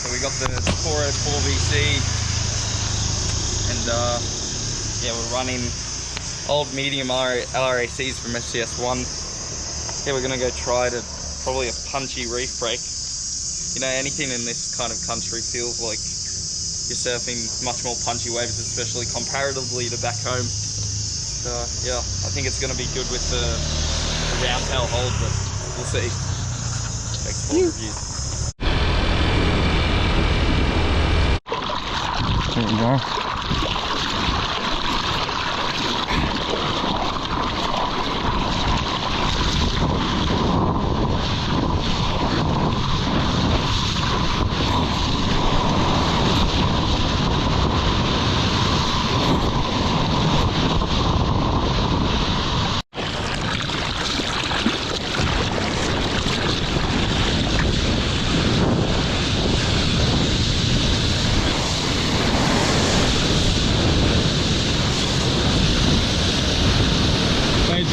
So we got the Tokoro 4VC, and yeah, we're running old medium LRACs from SCS1. Yeah, we're gonna go try to probably a punchy reef break. You know, anything in this kind of country feels like you're surfing much more punchy waves, especially comparatively to back home. So yeah, I think it's gonna be good with the round tail hold, but we'll see. Export reviews. There we go.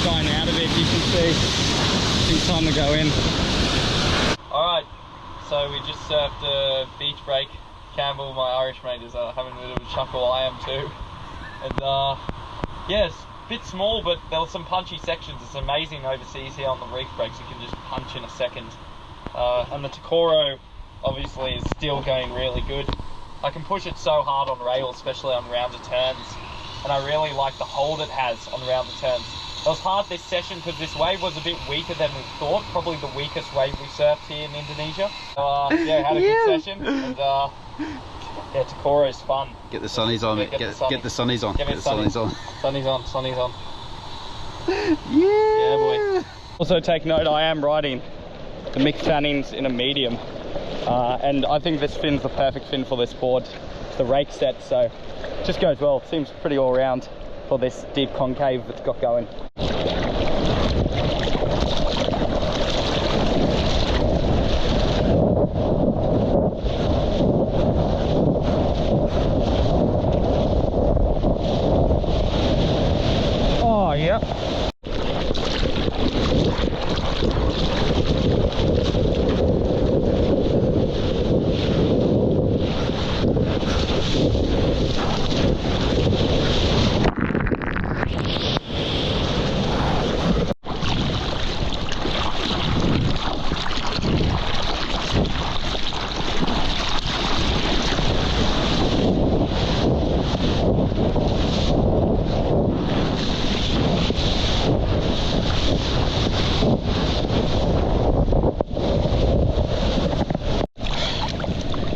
Going out of it, you can see it's time to go in. Alright, so we just surfed a beach break. Campbell, my Irish mate, is having a bit of a chuckle. I am too. And yes, a bit small, but there were some punchy sections. It's amazing overseas here on the reef breaks, you can just punch in a second. And the Tokoro obviously is still going really good. I can push it so hard on rail, especially on rounder turns, and I really like the hold it has on rounder turns. It was hard this session because this wave was a bit weaker than we thought, probably the weakest wave we surfed here in Indonesia. Yeah, had a good session, and yeah, Tokoro is fun. Get the sunnies on, get the sunnies on, get the sunnies on. Sunnies on. Yeah, boy. Also take note, I am riding the Mick Fannings in a medium, and I think this fin's the perfect fin for this board. It's the rake set, so it just goes well. Seems pretty all round for this deep concave it's got going. Oh, yeah.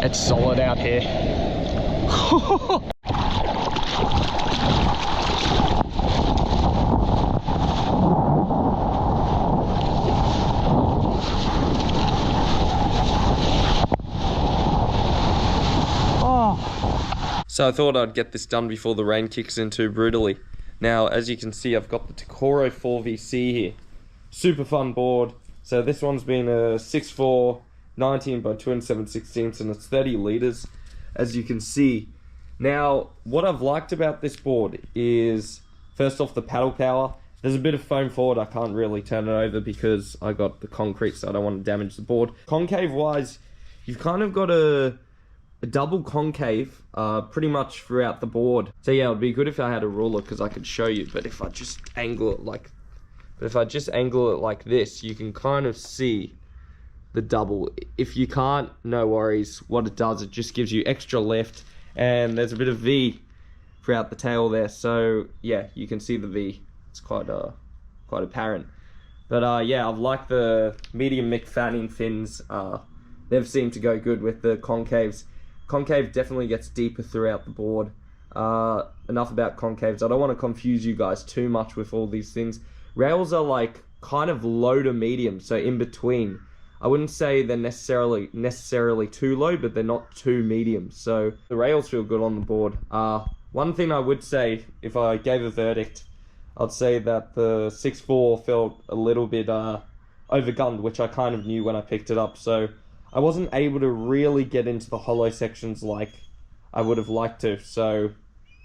It's solid out here. So I thought I'd get this done before the rain kicks in too brutally. Now, as you can see, I've got the Tokoro 4VC here. Super fun board. So this one's been a 6'4", 19 by 27/16, and it's 30 litres, as you can see. Now, what I've liked about this board is, first off, the paddle power. There's a bit of foam forward, I can't really turn it over because I got the concrete, so I don't want to damage the board. Concave-wise, you've kind of got a double concave pretty much throughout the board. So yeah, it would be good if I had a ruler because I could show you, but if I just angle it like this, you can kind of see the double. If you can't, no worries. What it does, it just gives you extra lift, and there's a bit of V throughout the tail there. So yeah, you can see the V. It's quite apparent. But yeah, I've liked the medium Mick Fanning fins. They've seemed to go good with the concaves. Concave definitely gets deeper throughout the board. Enough about concaves. I don't want to confuse you guys too much with all these things. Rails are like kind of low to medium, so in between. I wouldn't say they're necessarily too low, but they're not too medium. So the rails feel good on the board. One thing I would say, if I gave a verdict, I'd say that the 6'4" felt a little bit overgunned, which I kind of knew when I picked it up. So I wasn't able to really get into the hollow sections like I would have liked to. So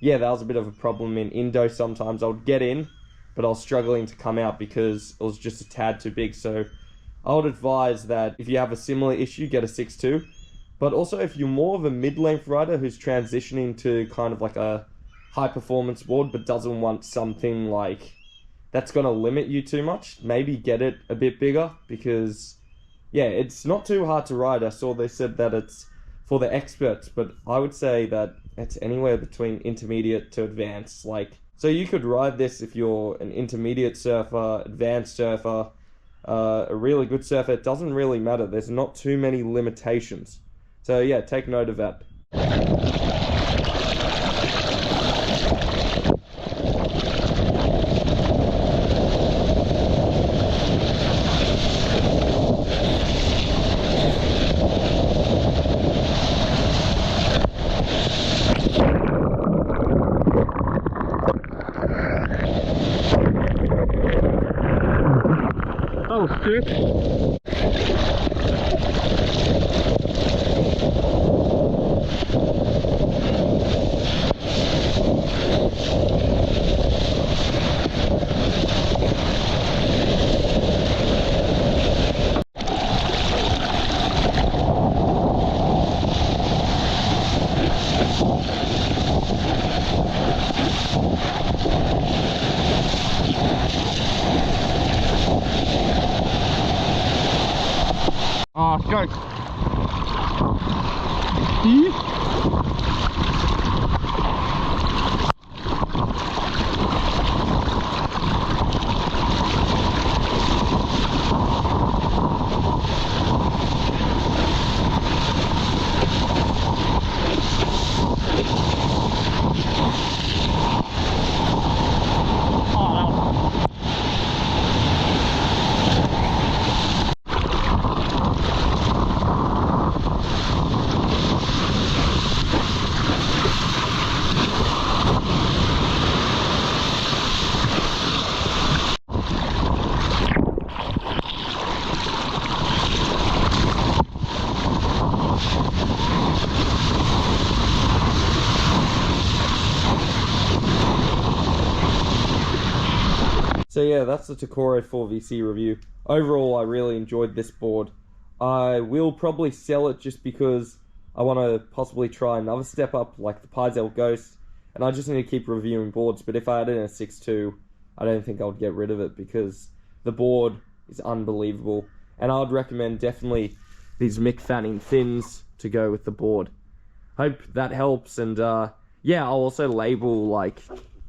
yeah, that was a bit of a problem in Indo. Sometimes I would get in, but I was struggling to come out because it was just a tad too big. So I would advise that if you have a similar issue, get a 6'2". But also, if you're more of a mid-length rider who's transitioning to kind of like a high-performance board but doesn't want something like that's going to limit you too much, maybe get it a bit bigger, because yeah, it's not too hard to ride. I saw they said that it's for the experts, but I would say that it's anywhere between intermediate to advanced. Like, so you could ride this if you're an intermediate surfer, advanced surfer, a really good surfer. It doesn't really matter. There's not too many limitations. So yeah, take note of that. That was sick. Ah, go. So yeah, that's the Tokoro 4VC review. Overall, I really enjoyed this board. I will probably sell it just because I want to possibly try another step up, like the Paizel Ghost, and I just need to keep reviewing boards. But if I had it in a 6.2, I don't think I would get rid of it, because the board is unbelievable. And I would recommend definitely these Mick Fanning fins to go with the board. Hope that helps, and yeah, I'll also label like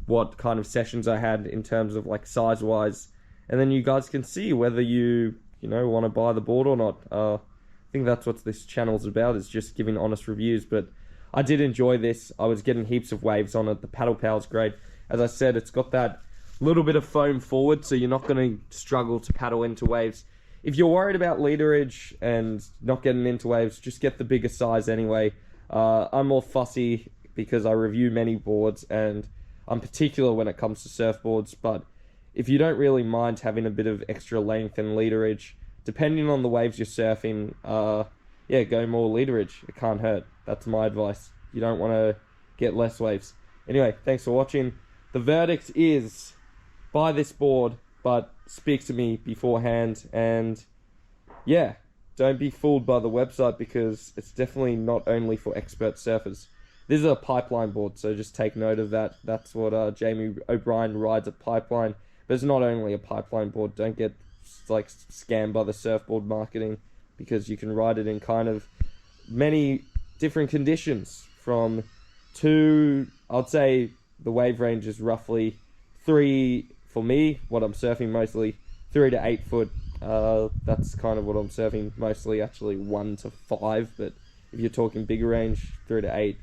what kind of sessions I had in terms of like size wise, and then you guys can see whether you want to buy the board or not. I think that's what this channel's about, is just giving honest reviews. But I did enjoy this. I was getting heaps of waves on it. The paddle power's great. As I said, it's got that little bit of foam forward, so you're not going to struggle to paddle into waves. If you're worried about leaderage and not getting into waves, just get the bigger size anyway. I'm more fussy because I review many boards, and I'm particular when it comes to surfboards. But if you don't really mind having a bit of extra length and leaderage, depending on the waves you're surfing, yeah, go more leaderage. It can't hurt. That's my advice. You don't want to get less waves. Anyway, thanks for watching. The verdict is buy this board, but speak to me beforehand. And yeah, don't be fooled by the website, because it's definitely not only for expert surfers. This is a Pipeline board, so just take note of that. That's what Jamie O'Brien rides at Pipeline. But it's not only a Pipeline board. Don't get like scammed by the surfboard marketing, because you can ride it in kind of many different conditions. From I'd say the wave range is roughly 3, for me, what I'm surfing mostly, 3 to 8 foot. That's kind of what I'm surfing mostly, actually 1 to 5. But if you're talking bigger range, 3 to 8.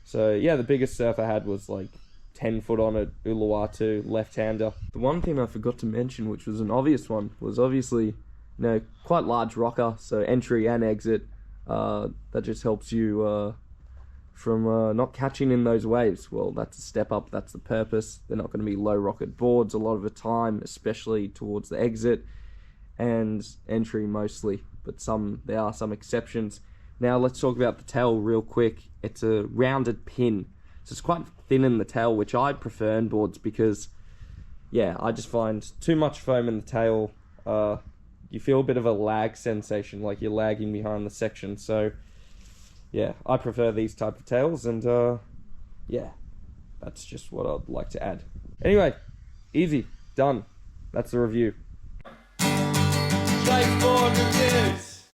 So yeah, the biggest surf I had was like 10 foot on it, Uluwatu, left-hander. The one thing I forgot to mention, which was an obvious one, was obviously, quite large rocker, so entry and exit. That just helps you from not catching in those waves. Well, that's a step up, that's the purpose. They're not going to be low rocket boards a lot of the time, especially towards the exit and entry mostly, but there are some exceptions. Now let's talk about the tail real quick. It's a rounded pin, so it's quite thin in the tail, which I prefer in boards, because yeah, I just find too much foam in the tail. You feel a bit of a lag sensation, like you're lagging behind the section. So yeah, I prefer these type of tails, and yeah, that's just what I'd like to add. Anyway, easy, done. That's the review. Straightforward reviews.